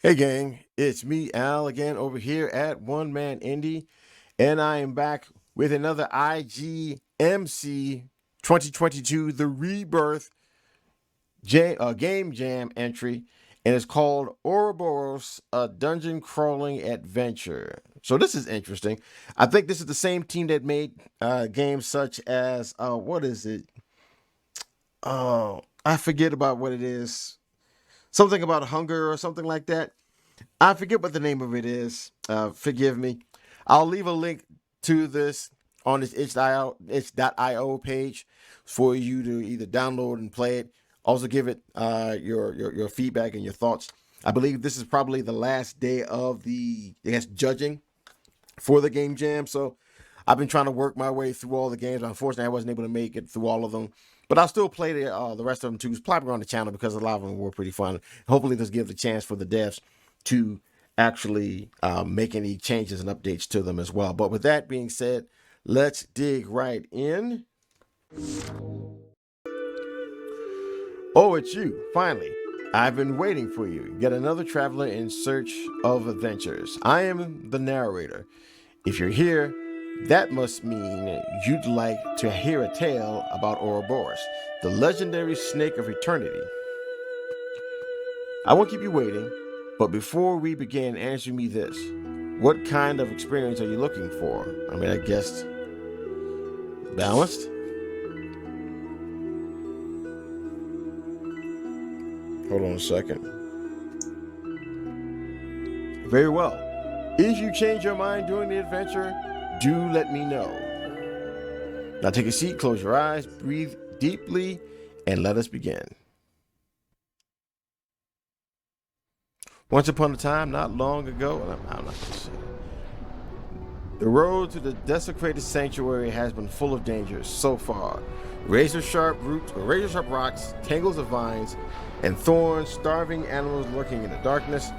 Hey gang, it's me Al again over here at One Man Indie, and I am back with another IGMC 2022 The Rebirth Game Jam entry, and it's called Ouroboros, a dungeon crawling adventure. So this is interesting. I think this is the same team that made games such as what is it? Oh, I forget about what it is. Something about hunger or something like that. I forget what the name of it is. Forgive me. I'll leave a link to this on this itch.io page for you to either download and play it. Also give it your feedback and your thoughts. I believe this is probably the last day of the judging for the game jam. So I've been trying to work my way through all the games. Unfortunately, I wasn't able to make it through all of them. But I'll still play the rest of them too. It's probably on the channel because a lot of them were pretty fun. Hopefully this gives a chance for the devs to actually make any changes and updates to them as well. But with that being said, let's dig right in. Oh, it's you, finally. I've been waiting for you. Yet another traveler in search of adventures. I am the narrator. If you're here, that must mean you'd like to hear a tale about Ouroboros, the legendary snake of eternity. I won't keep you waiting, but before we begin, answer me this. What kind of experience are you looking for? I mean, I guess balanced? Hold on a second. Very well. If you change your mind during the adventure, do let me know. Now take a seat, close your eyes, breathe deeply, and let us begin. Once upon a time, not long ago, I'm not going to say it. The road to the desecrated sanctuary has been full of dangers so far. Razor-sharp rocks, tangles of vines, and thorns, starving animals lurking in the darkness.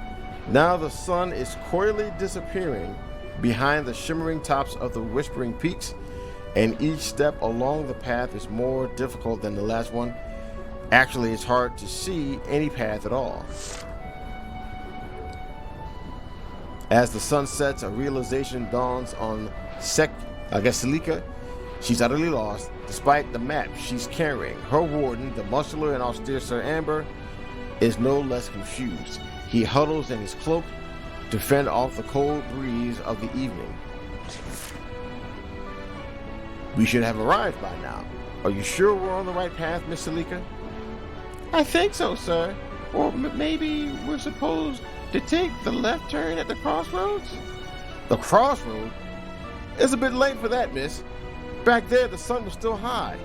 Now the sun is coyly disappearing behind the shimmering tops of the whispering peaks, and each step along the path is more difficult than the last one. Actually, it's hard to see any path at all. As the sun sets, a realization dawns on Selika. She's utterly lost. Despite the map she's carrying, her warden, the muscular and austere Sir Amber, is no less confused. He huddles in his cloak to fend off the cold breeze of the evening. We should have arrived by now. Are you sure we're on the right path, Miss Selika? I think so, sir. Or maybe we're supposed to take the left turn at the crossroads? The crossroad? It's a bit late for that, miss. Back there, the sun was still high.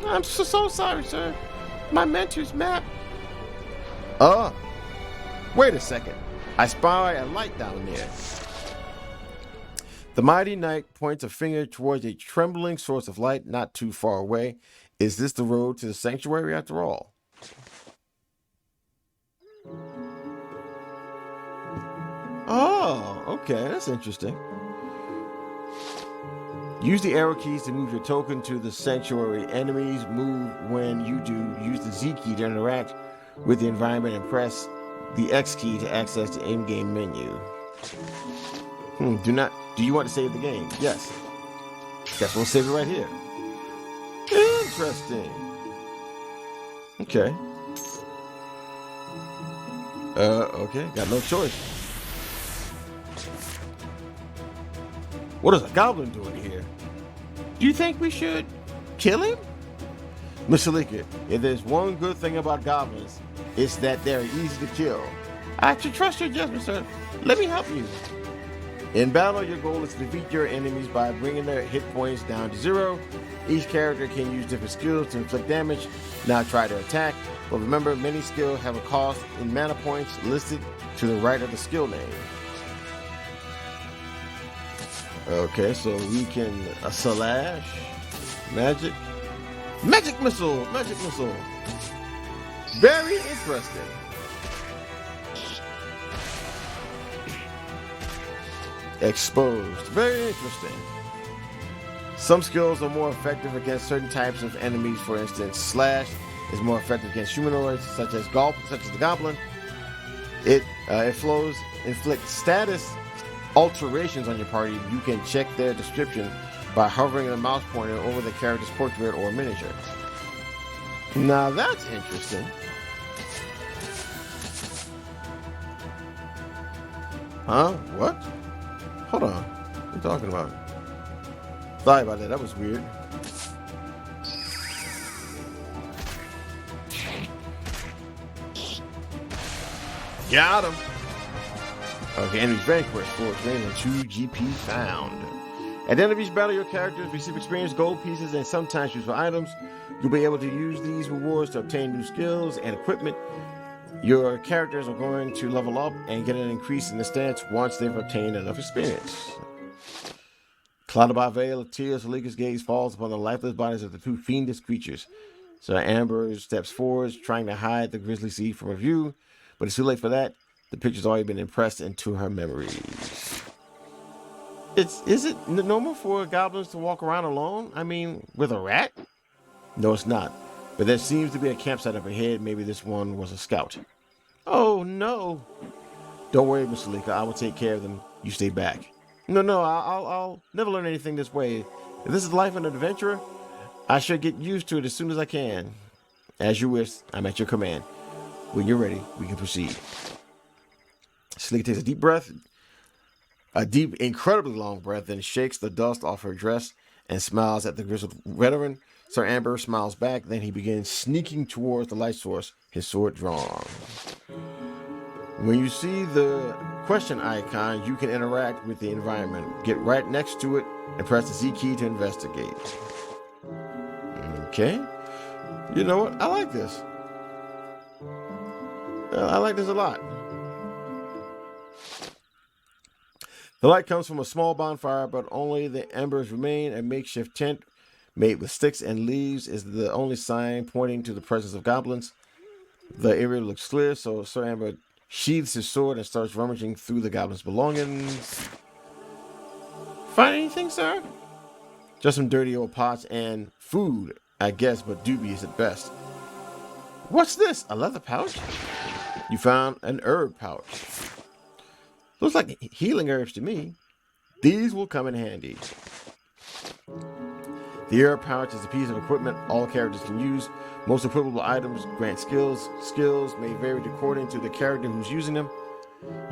I'm so sorry, sir. My mentor's map. Wait a second. I spy a light down there. The mighty knight points a finger towards a trembling source of light not too far away. Is this the road to the sanctuary after all? Oh, okay, that's interesting. Use the arrow keys to move your token to the sanctuary. Enemies move when you do. Use the Z key to interact with the environment and press the X key to access the in-game menu. Do you want to save the game? Yes. Guess we'll save it right here. Interesting. Okay. Okay, got no choice. What is a goblin doing here? Do you think we should kill him? Miss Selika, if there's one good thing about goblins, it's that they're easy to kill. I should trust your judgment, sir. Let me help you. In battle, your goal is to defeat your enemies by bringing their hit points down to 0. Each character can use different skills to inflict damage. Now try to attack, but remember, many skills have a cost in mana points listed to the right of the skill name. Okay, so we can slash, magic missile. Very interesting. Exposed. Very interesting. Some skills are more effective against certain types of enemies. For instance, slash is more effective against humanoids, such as the goblin. It flows inflict status alterations on your party. You can check their description by hovering the mouse pointer over the character's portrait or miniature. Now that's interesting. Huh? What? Hold on. What are you talking about? Sorry about that. That was weird. Got him. Okay, enemies vanquished. Force name and 2 GP found. At the end of each battle, your characters receive experience, gold pieces, and sometimes useful items. You'll be able to use these rewards to obtain new skills and equipment. Your characters are going to level up and get an increase in the stats once they've obtained enough experience. Clouded by a veil of tears, Salika's gaze falls upon the lifeless bodies of the 2 fiendish creatures. So Amber steps forward, trying to hide the grisly sea from her view, but it's too late for that. The picture's already been impressed into her memories. Is it normal for goblins to walk around alone? I mean, with a rat? No, it's not. But there seems to be a campsite up ahead. Maybe this one was a scout. Oh, no. Don't worry, Miss Salika. I will take care of them. You stay back. No, I'll never learn anything this way. If this is life and an adventurer, I should get used to it as soon as I can. As you wish, I'm at your command. When you're ready, we can proceed. Salika takes a deep breath. A deep, incredibly long breath, then shakes the dust off her dress and smiles at the grizzled veteran. Sir Amber smiles back, then he begins sneaking towards the light source, his sword drawn. When you see the question icon, you can interact with the environment. Get right next to it and press the Z key to investigate. Okay. You know what? I like this. I like this a lot. The light comes from a small bonfire, but only the embers remain. A makeshift tent made with sticks and leaves is the only sign pointing to the presence of goblins. The area looks clear, so Sir Amber sheathes his sword and starts rummaging through the goblins' belongings. Find anything, sir? Just some dirty old pots and food, I guess, but dubious at best. What's this? A leather pouch? You found an herb pouch. Looks like healing herbs to me. These will come in handy. The herb pouch is a piece of equipment all characters can use. Most equipable items grant skills. Skills may vary according to the character who's using them.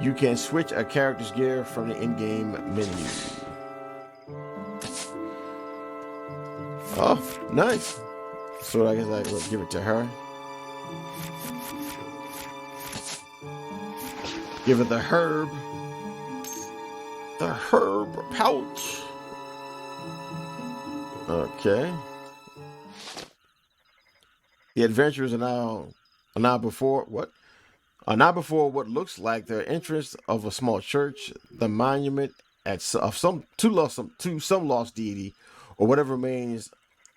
You can switch a character's gear from the in-game menu. Oh, nice. So I guess I will give it to her. Give it the herb. The herb pouch. Okay. The adventurers are now before what looks like the entrance of a small church, the monument to some lost deity, or whatever remains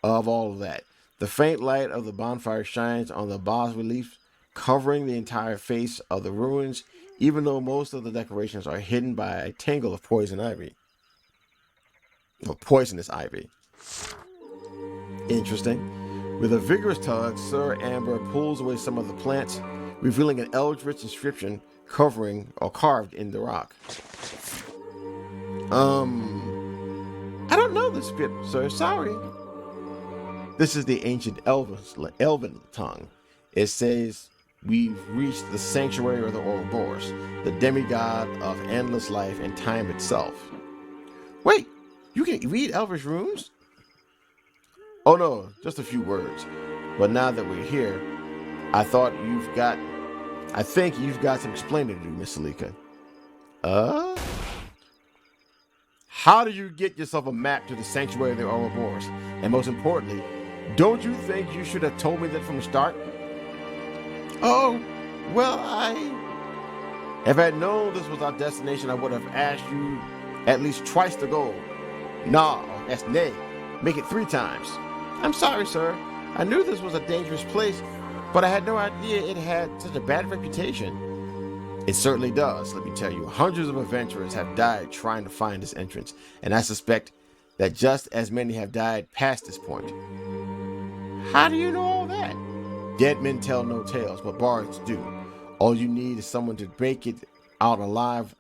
of all of that. The faint light of the bonfire shines on the bas-reliefs, covering the entire face of the ruins, even though most of the decorations are hidden by a tangle of poisonous ivy. Interesting. With a vigorous tug, Sir Amber pulls away some of the plants, revealing an eldritch inscription carved in the rock. I don't know this script, sir. Sorry. This is the ancient Elven tongue. It says, "We've reached the sanctuary of the Ouroboros, the demigod of endless life and time itself." Wait, you can read Elvish runes? Oh no, just a few words. But now that we're here, I think you've got some explaining to do, Miss Salika. How do you get yourself a map to the sanctuary of the Ouroboros? And most importantly, don't you think you should have told me that from the start? Oh, well, if I had known this was our destination, I would have asked you at least twice the goal. Nah, that's nay. Make it 3 times. I'm sorry, sir. I knew this was a dangerous place, but I had no idea it had such a bad reputation. It certainly does, let me tell you. Hundreds of adventurers have died trying to find this entrance, and I suspect that just as many have died past this point. How do you know all that? Dead men tell no tales, but bards do. All you need is someone to make it out alive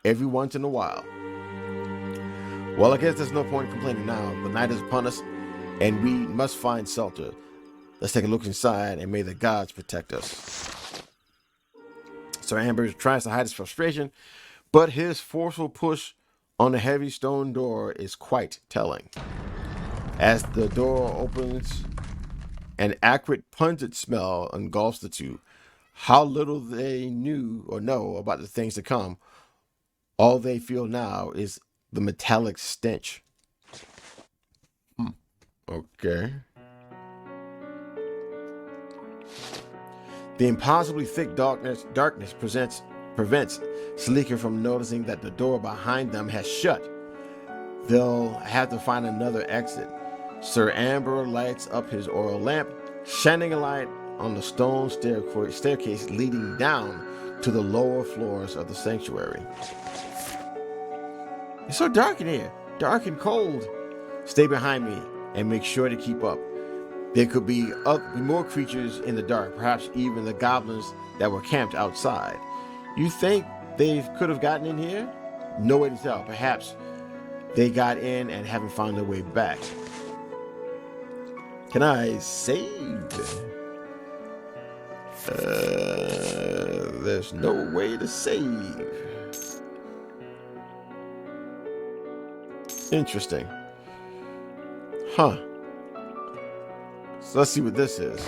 every once in a while. Well, I guess there's no point in complaining now. The night is upon us, and we must find shelter. Let's take a look inside, and may the gods protect us. Sir Amber tries to hide his frustration, but his forceful push on the heavy stone door is quite telling. As the door opens, an acrid, pungent smell engulfs the two. How little they knew or know about the things to come. All they feel now is the metallic stench. Okay. The impossibly thick darkness prevents Salika from noticing that the door behind them has shut. They'll have to find another exit. Sir Amber lights up his oil lamp, shining a light on the stone staircase leading down to the lower floors of the sanctuary. It's so dark in here, dark and cold. Stay behind me and make sure to keep up. There could be more creatures in the dark, perhaps even the goblins that were camped outside. You think they could have gotten in here? No way to tell. Perhaps they got in and haven't found their way back. Can I save? There's no way to save. Interesting. Huh. So let's see what this is.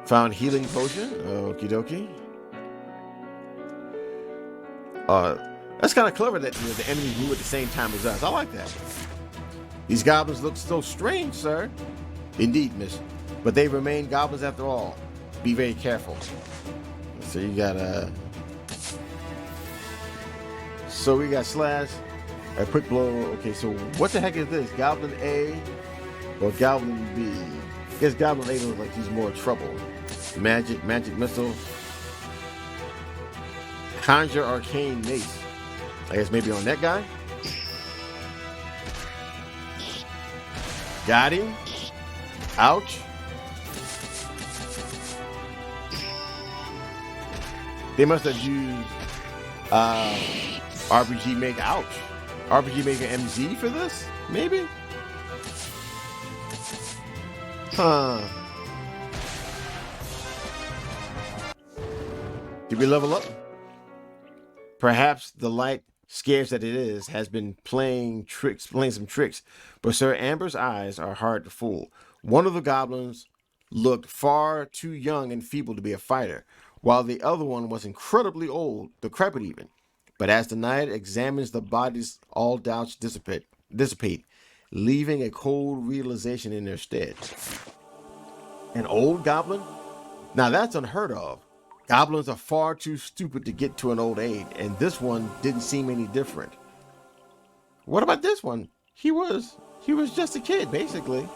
Found healing potion. Okie dokie. That's kind of clever that the enemy grew at the same time as us. I like that. These goblins look so strange, sir. Indeed, miss. But they remain goblins after all. Be very careful. So you got So we got slash. A quick blow. Okay, so what the heck is this? Goblin A or Goblin B? I guess Goblin A looks like he's more trouble. Magic missile. Conjure arcane mace. I guess maybe on that guy. Got him. Ouch. They must have used RPG Maker. Ouch. rpgmakermz for this? Maybe? Huh. Did we level up? Perhaps the light, scarce that it is, has been playing some tricks, but Sir Amber's eyes are hard to fool. One of the goblins looked far too young and feeble to be a fighter, while the other one was incredibly old, decrepit even. But as the knight examines the bodies, all doubts dissipate, leaving a cold realization in their stead. An old goblin? Now that's unheard of. Goblins are far too stupid to get to an old age, and this one didn't seem any different. What about this one? He was just a kid, basically.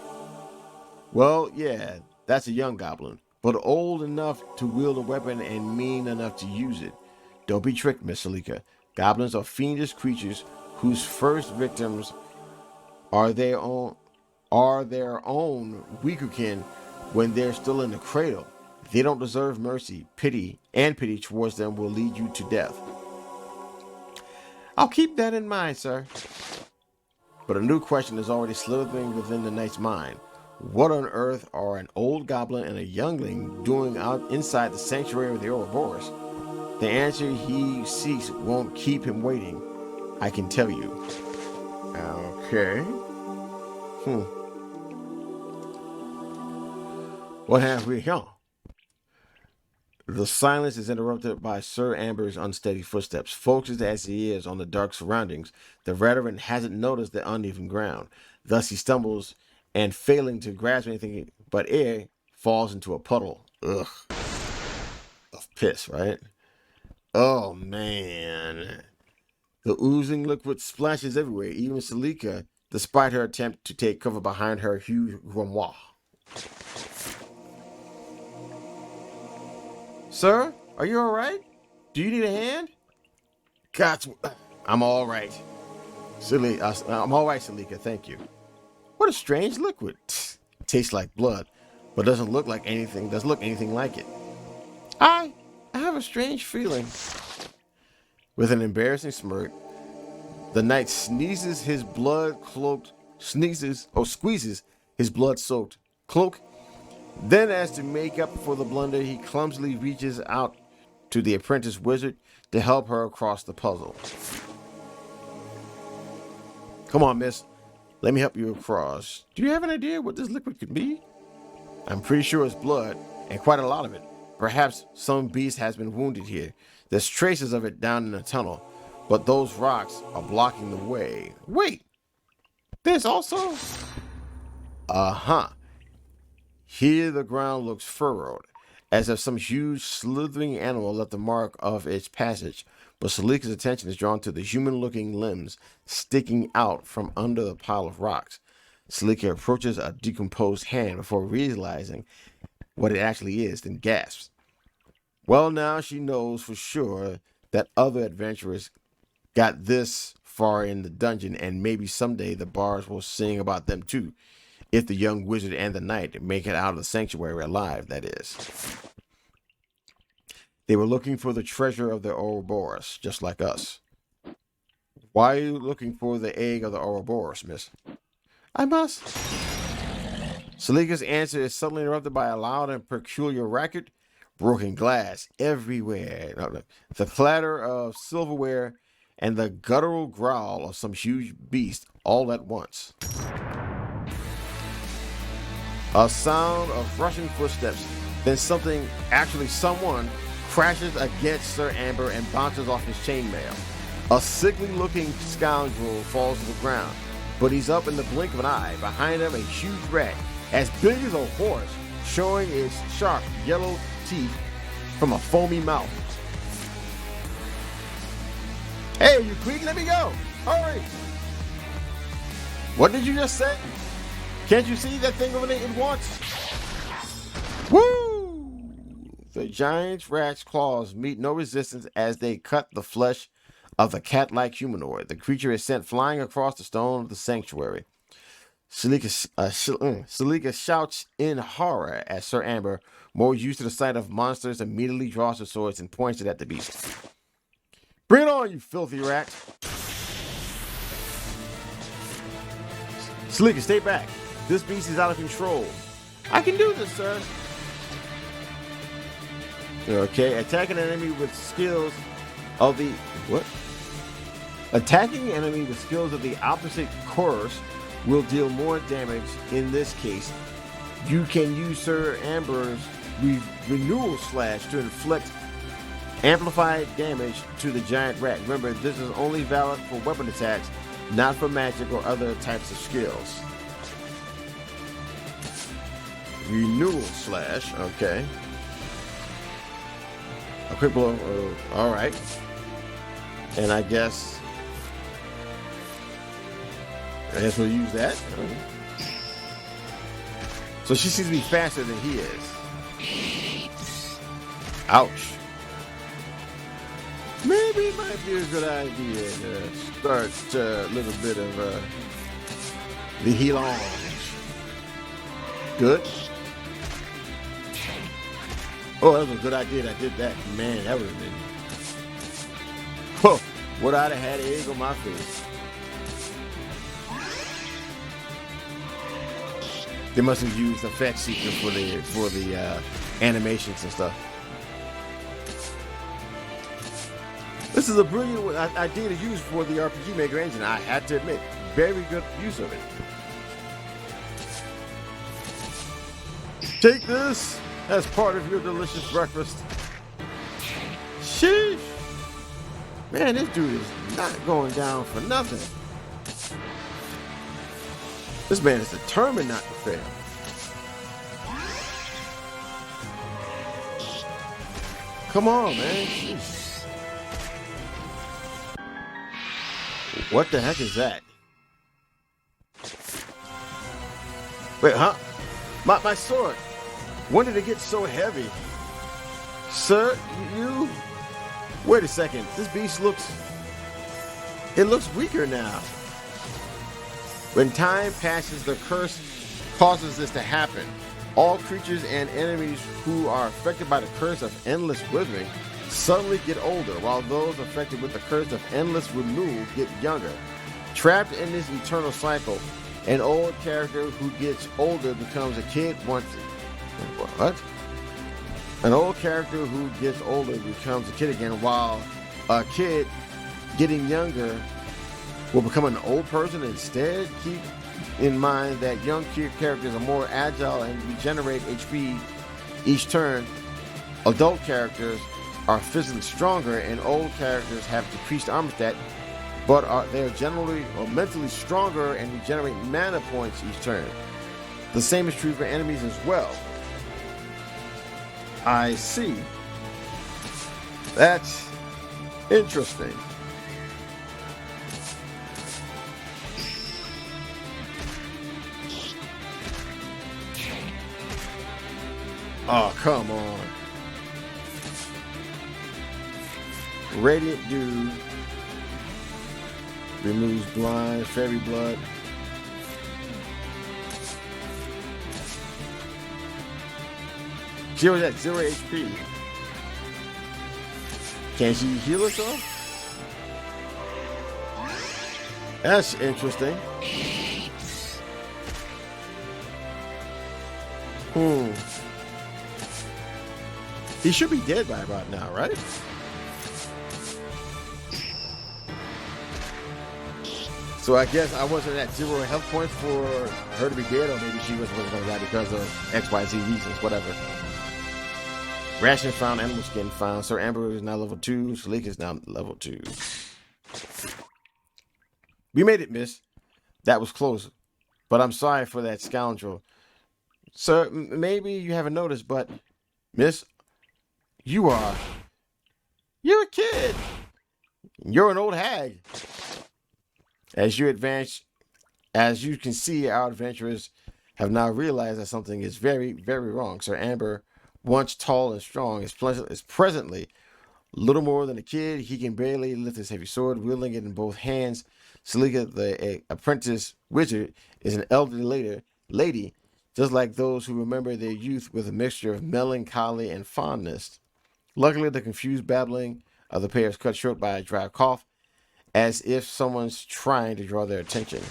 Well, yeah, that's a young goblin, but old enough to wield a weapon and mean enough to use it. Don't be tricked, Miss Salika. Goblins are fiendish creatures whose first victims are their own weaker kin when they're still in the cradle. They don't deserve mercy. Pity towards them will lead you to death. I'll keep that in mind, sir. But a new question is already slithering within the knight's mind. What on earth are an old goblin and a youngling doing out inside the sanctuary of the Ouroboros? The answer he seeks won't keep him waiting, I can tell you. Okay. What have we here? The silence is interrupted by Sir Amber's unsteady footsteps. Focused as he is on the dark surroundings, the veteran hasn't noticed the uneven ground. Thus he stumbles and, failing to grasp anything but air, falls into a puddle. Ugh. Of piss, right? Oh, man. The oozing liquid splashes everywhere, even Salika, despite her attempt to take cover behind her huge grimoire. Sir, are you all right? Do you need a hand? God, I'm all right. I'm all right, Salika, thank you. What a strange liquid. Tastes like blood, but doesn't look anything like it. I have a strange feeling. With an embarrassing smirk, the knight squeezes his blood-soaked cloak. Then, as to make up for the blunder, he clumsily reaches out to the apprentice wizard to help her across the puzzle. Come on, miss. Let me help you across. Do you have an idea what this liquid could be? I'm pretty sure it's blood, and quite a lot of it. Perhaps some beast has been wounded here. There's traces of it down in the tunnel, but those rocks are blocking the way. Wait, there's also... Uh-huh. Here the ground looks furrowed, as if some huge slithering animal left the mark of its passage, but Salika's attention is drawn to the human-looking limbs sticking out from under the pile of rocks. Salika approaches a decomposed hand before realizing what it actually is, then gasps. Well, now she knows for sure that other adventurers got this far in the dungeon, and maybe someday the bars will sing about them too, if the young wizard and the knight make it out of the sanctuary alive, that is. They were looking for the treasure of the Ouroboros, just like us. Why are you looking for the egg of the Ouroboros, miss? I must. Salika's answer is suddenly interrupted by a loud and peculiar racket. Broken glass everywhere. The clatter of silverware and the guttural growl of some huge beast all at once. A sound of rushing footsteps, then someone crashes against Sir Amber and bounces off his chainmail. A sickly-looking scoundrel falls to the ground, but he's up in the blink of an eye. Behind him, a huge rat, as big as a horse, showing its sharp yellow teeth from a foamy mouth. Hey, you creep, let me go! Hurry! What did you just say? Can't you see that thing over there at once? Woo! The giant rat's claws meet no resistance as they cut the flesh of the cat-like humanoid. The creature is sent flying across the stone of the sanctuary. Salika shouts in horror as Sir Amber, more used to the sight of monsters, immediately draws her swords and points it at the beast. Bring it on, you filthy rat! Salika, stay back. This beast is out of control. I can do this, sir. Okay, attacking an enemy with skills of the... What? Attacking an enemy with skills of the opposite course will deal more damage. In this case, you can use Sir Amber's renewal slash to inflict amplified damage to the giant rat. Remember, this is only valid for weapon attacks, not for magic or other types of skills. Renewal slash, okay. A quick blow, all right. And I guess we'll use that. So she seems to be faster than he is. Ouch. Maybe it might be a good idea to start a little bit of the heal-on. Good. Oh, that was a good idea that I did that. Man, that would have been... Whoa, would I have had egg on my face? They must have used effect seeker for the animations and stuff. This is a brilliant idea to use for the RPG Maker engine. I had to admit, very good use of it. Take this as part of your delicious breakfast. Sheesh. Man, this dude is not going down for nothing. This man is determined not to fail. Come on, man. Jeez. What the heck is that? Wait, huh? My sword. When did it get so heavy? Sir, you... Wait a second. This beast looks... It looks weaker now. When time passes, the curse causes this to happen. All creatures and enemies who are affected by the curse of endless withering suddenly get older, while those affected with the curse of endless renewal get younger. Trapped in this eternal cycle, an old character who gets older becomes a kid once. What? An old character who gets older becomes a kid again, while a kid getting younger will become an old person instead. Keep in mind that young characters are more agile and regenerate HP each turn. Adult characters are physically stronger, and old characters have decreased armor stat, but they are generally or mentally stronger and regenerate mana points each turn. The same is true for enemies as well. I see. That's interesting. Oh, come on. Radiant Dew removes blind, fairy blood. She was at 0 HP. Can she heal herself? That's interesting. He should be dead by about now, right? So I guess I wasn't at 0 health points for her to be dead, or maybe she wasn't going to die because of XYZ reasons, whatever. Ration found, animal skin found. Sir Amber is now level 2. Shalika is now level 2. We made it, miss. That was close. But I'm sorry for that scoundrel. Sir, maybe you haven't noticed, but miss, you're a kid. You're an old hag. As you advance, as you can see, our adventurers have now realized that something is very, very wrong. Sir Amber, once tall and strong, is presently little more than a kid. He can barely lift his heavy sword, wielding it in both hands. Salika, the apprentice wizard, is an elderly lady, just like those who remember their youth with a mixture of melancholy and fondness. Luckily, the confused babbling of the pair is cut short by a dry cough, as if someone's trying to draw their attention.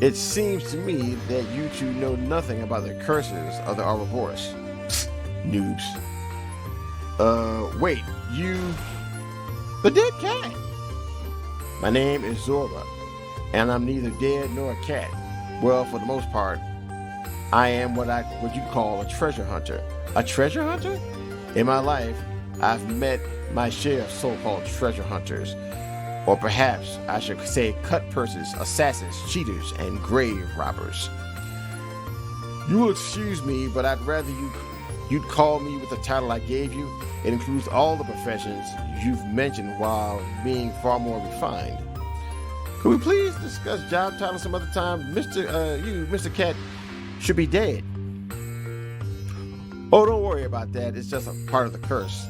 It seems to me that you two know nothing about the curses of the Ouroboros. Noobs. Wait, you... The dead cat! My name is Zorba, and I'm neither dead nor a cat. Well, for the most part, I am what you call a treasure hunter. A treasure hunter? In my life, I've met my share of so-called treasure hunters, or perhaps I should say cut purses, assassins, cheaters, and grave robbers. You will excuse me, but I'd rather you'd call me with the title I gave you. It includes all the professions you've mentioned while being far more refined. Could we please discuss job titles some other time? Mr. Cat, should be dead. Oh, don't worry about that. It's just a part of the curse.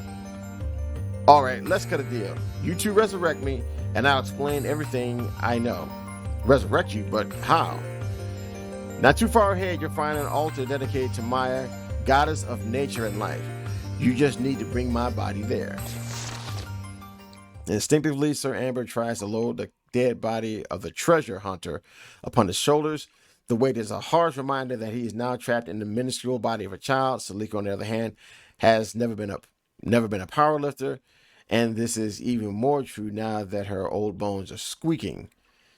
All right, let's cut a deal. You two resurrect me, and I'll explain everything I know. Resurrect you, but how? Not too far ahead, you'll find an altar dedicated to Maya, goddess of nature and life. You just need to bring my body there. Instinctively, Sir Amber tries to load the dead body of the treasure hunter upon his shoulders. The weight is a harsh reminder that he is now trapped in the minuscule body of a child. Salika, on the other hand, has never been a power lifter, and this is even more true now that her old bones are squeaking.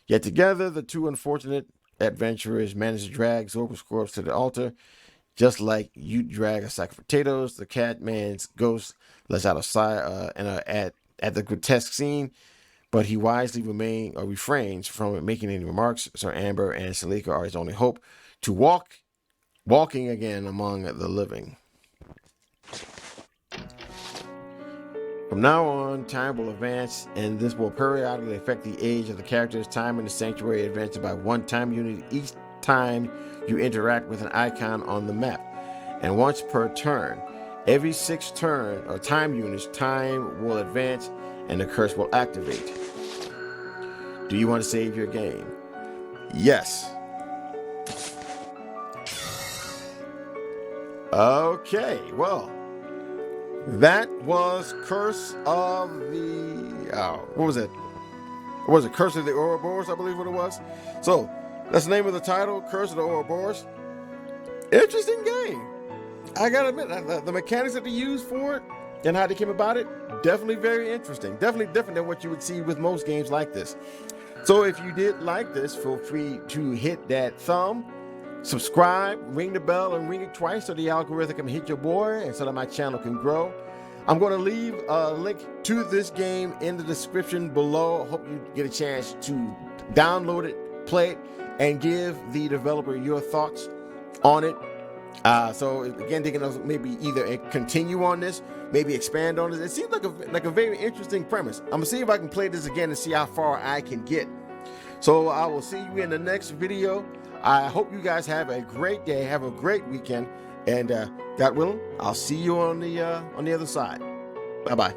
Yet together, the two unfortunate adventurers manage to drag Zorba's corpse to the altar, just like you drag a sack of potatoes. The cat man's ghost lets out a sigh at the grotesque scene, but he wisely refrains from making any remarks. Sir Amber and Salika are his only hope to walking again among the living. From now on, time will advance, and this will periodically affect the age of the characters. Time in the sanctuary advances by 1 time unit each time you interact with an icon on the map, and once per turn. Every 6 turn or time units, time will advance and the curse will activate. Do you want to save your game? Yes. Okay, well, that was Curse of the, what was it? What was it? Curse of the Ouroboros, I believe what it was. So, that's the name of the title, Curse of the Ouroboros. Interesting game. I gotta admit, the mechanics that they used for it and how they came about it, definitely very interesting. Definitely different than what you would see with most games like this. So if you did like this, feel free to hit that thumb, subscribe, ring the bell, and ring it twice so the algorithm can hit your boy and so that my channel can grow. I'm going to leave a link to this game in the description below. I hope you get a chance to download it, play it, and give the developer your thoughts on it. So again, they can maybe either continue on this, maybe expand on this. It seems like a very interesting premise. I'm gonna see if I can play this again and see how far I can get. So I will see you in the next video. I hope you guys have a great day, have a great weekend, and God willing, I'll see you on the other side. Bye bye.